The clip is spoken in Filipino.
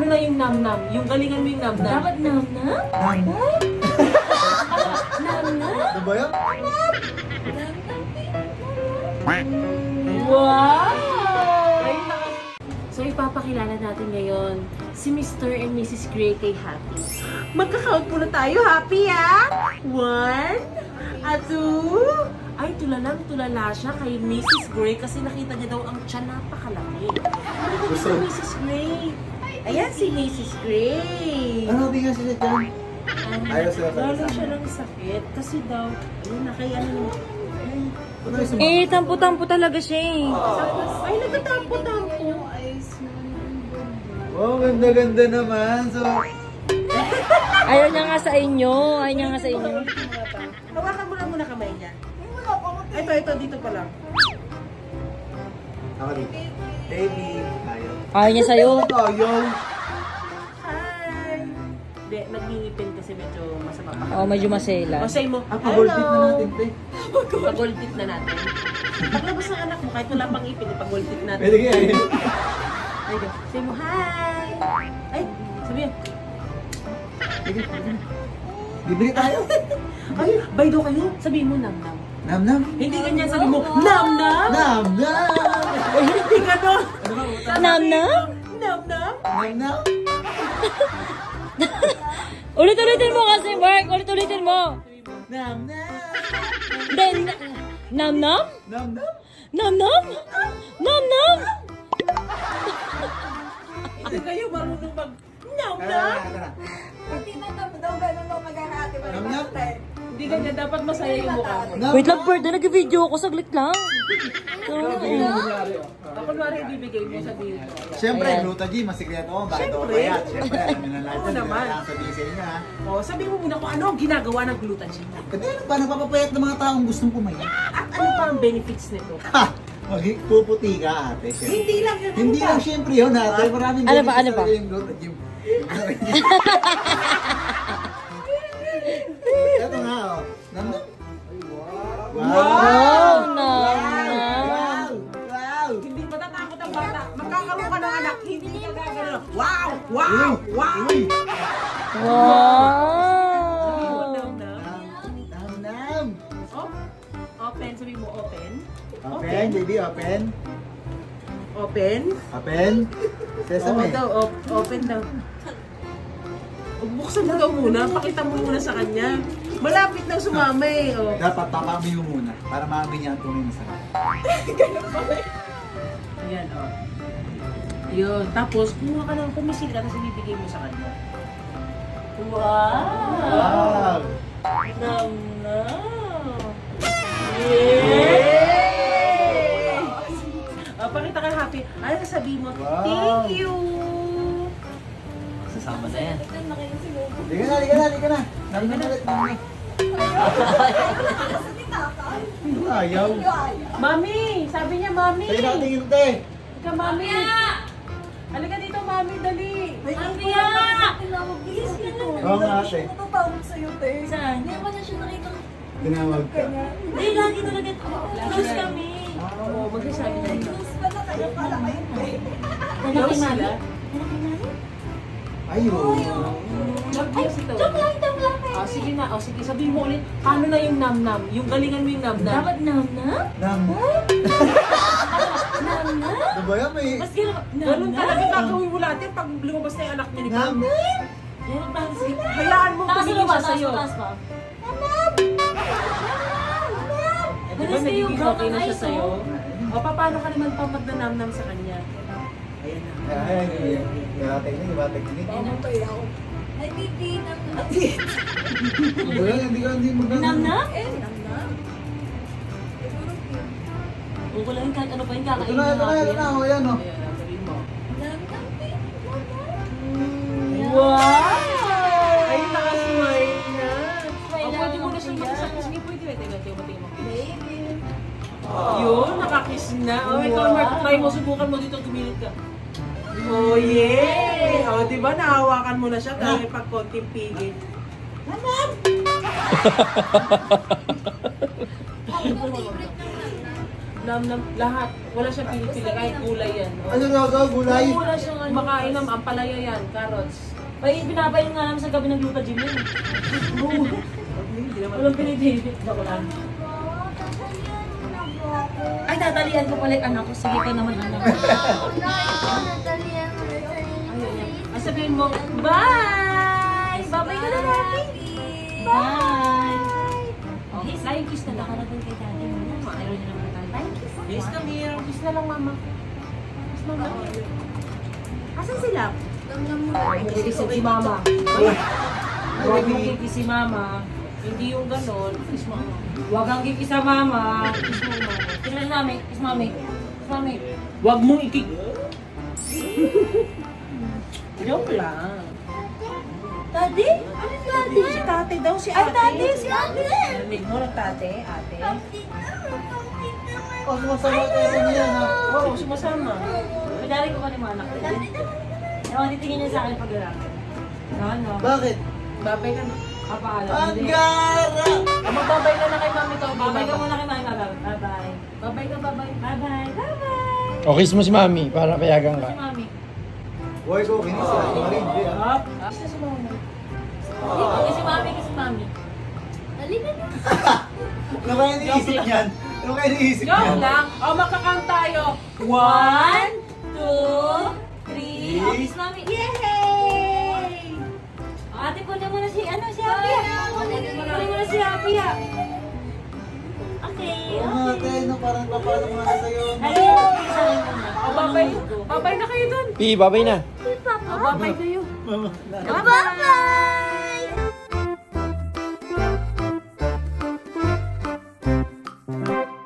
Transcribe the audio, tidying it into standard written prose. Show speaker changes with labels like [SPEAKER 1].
[SPEAKER 1] Paano na yung nam-nam? Yung galingan mo yung nam-nam.
[SPEAKER 2] Dapat nam-nam? Nam-nam?
[SPEAKER 3] Ano ba yan?
[SPEAKER 1] Wow! So ipapakilala natin ngayon si Mr. and Mrs. Gray kay Happy. Magka-count muna tayo, Happy ah! 1, 2, ay tulala siya kay Mrs. Gray kasi nakita niya daw ang tiyan napakalaki. Ano ba si Mrs. Gray? Ayan si Mrs. Gray.
[SPEAKER 3] Ano di nga siya dyan? Ayaw sila
[SPEAKER 1] Lalo siya ng sakit kasi daw, ayun na kay ano.
[SPEAKER 2] Eh, tampo-tampo talaga siya eh.
[SPEAKER 1] Ay, nagtatampo-tampo.
[SPEAKER 3] Oh, ganda-ganda naman. So,
[SPEAKER 2] Ayaw niya nga sa inyo. Ayaw niya nga sa inyo.
[SPEAKER 1] Hawakan mo na muna kamay niya. Ito, dito pa lang.
[SPEAKER 3] ako dito. Baby. Ayaw.
[SPEAKER 2] Ayaw niya sa'yo.
[SPEAKER 3] Ayaw.
[SPEAKER 1] Hi! Hindi, nagingipin kasi medyo masama pa.
[SPEAKER 2] Oo, medyo masela.
[SPEAKER 1] O, say mo,
[SPEAKER 3] Pag-goldit na natin, te.
[SPEAKER 1] Pag-goldit na natin. Paglabas ng anak mo, kahit wala pang ipin, pag-goldit natin.
[SPEAKER 3] Pwede kaya yun.
[SPEAKER 1] Ay, say mo, hi! Ay, sabihin.
[SPEAKER 3] Bibili tayo.
[SPEAKER 1] Ay, bay daw kayo. Sabihin mo, nam-nam.
[SPEAKER 3] Nam-nam.
[SPEAKER 1] Hindi ganyan, sabihin mo, nam-nam!
[SPEAKER 3] Nam-nam.
[SPEAKER 1] Hindi gano'n.
[SPEAKER 2] Nam-nam?
[SPEAKER 1] Nam-nam?
[SPEAKER 3] Nam-nam.
[SPEAKER 2] Ulit-ulitin mo kasi, Mark. Ulit-ulitin mo.
[SPEAKER 3] Nam-nam.
[SPEAKER 2] Then, nam-nam?
[SPEAKER 3] Nam-nam.
[SPEAKER 2] Nam-nam? Nam-nam?
[SPEAKER 1] Hindi kayo marunong mag-nam-nam.
[SPEAKER 3] Tara. Nam-nam.
[SPEAKER 1] Hindi ganyan, dapat masaya yung mukha mo.
[SPEAKER 2] Wait lang, Bird. Nag-video ako. Saglit lang.
[SPEAKER 1] Kunwari, ibibigay mo, sabihin mo.
[SPEAKER 3] Siyempre,
[SPEAKER 2] Ayan.
[SPEAKER 3] Gluta-G, masikreto ko. Bakit ako
[SPEAKER 1] Siyempre.
[SPEAKER 3] kaya? Siyempre, alam nyo na lahat.
[SPEAKER 1] Oo naman.
[SPEAKER 3] Kailangan sabihin sa inyo, ha?
[SPEAKER 1] O, sabihin mo muna kung ano ang ginagawa ng gluten siya.
[SPEAKER 3] Kasi ano ba, napapapayat ng mga taong gustong pumayat?
[SPEAKER 1] At ano pa ang benefits nito?
[SPEAKER 3] Ha! Puputi ka, ate. Siyempre.
[SPEAKER 1] Hindi lang yun.
[SPEAKER 3] Hindi lang siyempre yun, ate. Maraming
[SPEAKER 2] Ano ba,
[SPEAKER 3] benefits
[SPEAKER 2] ano ba?
[SPEAKER 3] talaga yung Gluta-G. Ito nga, oh. Nam-nam.
[SPEAKER 2] Wow! Nam-nam.
[SPEAKER 3] Wow!
[SPEAKER 1] Hindi matatakot ang bata. Magkakaroon ka ng anak, hindi ka gagano. Wow! Wow! Wow!
[SPEAKER 3] Uy!
[SPEAKER 2] Wow!
[SPEAKER 3] Nam-nam!
[SPEAKER 1] Oh, open. Sabihin mo open.
[SPEAKER 3] Open, baby, open.
[SPEAKER 1] Open.
[SPEAKER 3] Open. Sesame.
[SPEAKER 1] Oo daw, open daw. Buksan mo daw muna. Pakita mo muna sa kanya. Malapit nang sumama eh. Oh.
[SPEAKER 3] Dapat papami mo muna para maamin niya ang tunay na sarap.
[SPEAKER 1] Ayan, oh. Ayun. Tapos, kumuha ka ng kumisil ka tapos ibibigay mo sa kanya. Wow! Nam-nam! Yay! Oh, pakita ka happy. Ay, sasabihin mo,
[SPEAKER 3] Wow.
[SPEAKER 1] thank you!
[SPEAKER 4] Sasama na yan.
[SPEAKER 3] Liga na. Nam-nam ulit, nam-nam. Ayaw.
[SPEAKER 1] Mami! Sabi niya, Mami!
[SPEAKER 3] Sa'yo natin yung te.
[SPEAKER 1] Ika, Mami! Halika dito, Mami, dali!
[SPEAKER 2] Mami!
[SPEAKER 1] Bilis ka na!
[SPEAKER 3] Oo nga, ate.
[SPEAKER 2] Saan? Hindi ako na siya nakita.
[SPEAKER 3] Tinawag ka.
[SPEAKER 2] Hindi, lagi talaga. Close kami.
[SPEAKER 1] Oo, magsasabi na ito.
[SPEAKER 2] Lalaki
[SPEAKER 1] sila?
[SPEAKER 3] Ayun.
[SPEAKER 1] Mag-yes ito.
[SPEAKER 2] Joke lang.
[SPEAKER 1] Sige na. Sige, sabihin mo ulit. Paano na yung nam-nam? Yung galingan mo yung nam-nam.
[SPEAKER 2] Dapat nam-nam?
[SPEAKER 3] Nam-nam.
[SPEAKER 2] Nam-nam?
[SPEAKER 3] Ano ba yan? May...
[SPEAKER 2] Mas gano'n.
[SPEAKER 1] Ganun talaga gagawin mo lahat yan pag lumabas na yung anak niya ni Pam.
[SPEAKER 3] Nam-nam.
[SPEAKER 1] Hayaan mo
[SPEAKER 2] Taas
[SPEAKER 1] tumingin
[SPEAKER 2] pa,
[SPEAKER 1] siya sa'yo.
[SPEAKER 2] taas pa.
[SPEAKER 1] Di ba nagiging okay na siya sa'yo? O paano ka naman pang magnanam-nam sa kanya? Ayan na.
[SPEAKER 3] Ay, ibatek na.
[SPEAKER 2] Ay, baby, nam-nam.
[SPEAKER 3] Ano ba yan? Hindi maganda.
[SPEAKER 2] Nam-nam? O, wala yung kahit ano pa yung kakainin
[SPEAKER 3] Ito na. O, yan, o.
[SPEAKER 1] Ayan, sabihin mo.
[SPEAKER 2] Wow!
[SPEAKER 1] Ay, nakasmile na.
[SPEAKER 2] Smile
[SPEAKER 1] O,
[SPEAKER 2] na
[SPEAKER 1] pwede mo na
[SPEAKER 2] naman
[SPEAKER 1] siyang
[SPEAKER 2] yan.
[SPEAKER 1] makisapos. Sige, pwede. Tingnan mo. Yun, nakakiss na. O, ikaw, Mark, try mo. Subukan mo dito. Gumilid ka. Oh, yeah! O, diba, nahawakan mo na siya dahil pag konting pigil. Nam, lahat. Wala siyang pinipili, kahit gulay yan.
[SPEAKER 3] Ano raw, gulay?
[SPEAKER 1] Wala siyang makain ng ampalaya yan, carrots.
[SPEAKER 2] Ay, binabayin nga namin sa gabi ng gluta gym yun. Walang pinipili. Ako lang. Ay, tatalian ko pala yung anak ko. Sige ka naman, anak ko.
[SPEAKER 1] Ay, sabihin mo, bye! Bye-bye ka na natin!
[SPEAKER 2] Bye! Okay, flying kiss na nakarating kay daddy mo. Mayroon niya naman tayo. Flying kiss.
[SPEAKER 1] Kiss na, Mir. Kiss na lang, mama. Kiss na lang. Asan sila?
[SPEAKER 2] Kiss si mama. Huwag mong kikis si mama.
[SPEAKER 1] Hindi yung ganon. Kiss mo.
[SPEAKER 2] Huwag kang kikis sa mama. Kiss mo, mama. Kiss mo, mami. Kiss mami. Kiss mami.
[SPEAKER 1] Huwag mong ikik... Joke lang.
[SPEAKER 2] Daddy? Ano si daddy?
[SPEAKER 1] Si tate daw, si ate.
[SPEAKER 2] Ay, daddy, si ate.
[SPEAKER 1] Narinig mo ng tate, ate.
[SPEAKER 3] Oh, sumasama tayo niya, ha?
[SPEAKER 1] Oo, sumasama.
[SPEAKER 2] Pinari ko kanina anak ko. Ewan, titingin niya sa akin pag-alapin. Ano?
[SPEAKER 3] Bakit?
[SPEAKER 1] Babay ka na.
[SPEAKER 2] Kapaalam.
[SPEAKER 3] Ang gara!
[SPEAKER 1] Magbabay ka na kay mami to.
[SPEAKER 2] Babay ka muna kay mami. Bye-bye.
[SPEAKER 1] Babay ka, babay.
[SPEAKER 2] Bye-bye. Bye-bye.
[SPEAKER 4] O, kiss mo si mami para payagan ka.
[SPEAKER 2] Si mami.
[SPEAKER 3] Boy ko, kinis sa akin rin.
[SPEAKER 1] Up. Kiss na si mama.
[SPEAKER 2] Kasi mami, kasi mami.
[SPEAKER 3] Ano kaya iniisip niyan? Ano kaya iniisip
[SPEAKER 1] Joke
[SPEAKER 3] niyan?
[SPEAKER 1] lang. O, magkakount tayo.
[SPEAKER 2] 1, 2, 3. Oh, kiss mami. Yay! O, ate, kunin mo na si, si Happy. Kunin mo na si Happy. Okay.
[SPEAKER 3] Oo nga, tayo, no, parang papalo mga na sa'yo.
[SPEAKER 2] Halika, kiss na muna.
[SPEAKER 1] O, babay. Babay na kayo dun.
[SPEAKER 4] Pi, babay na.
[SPEAKER 1] O, babay kayo.
[SPEAKER 3] Mama,
[SPEAKER 2] Bye-bye!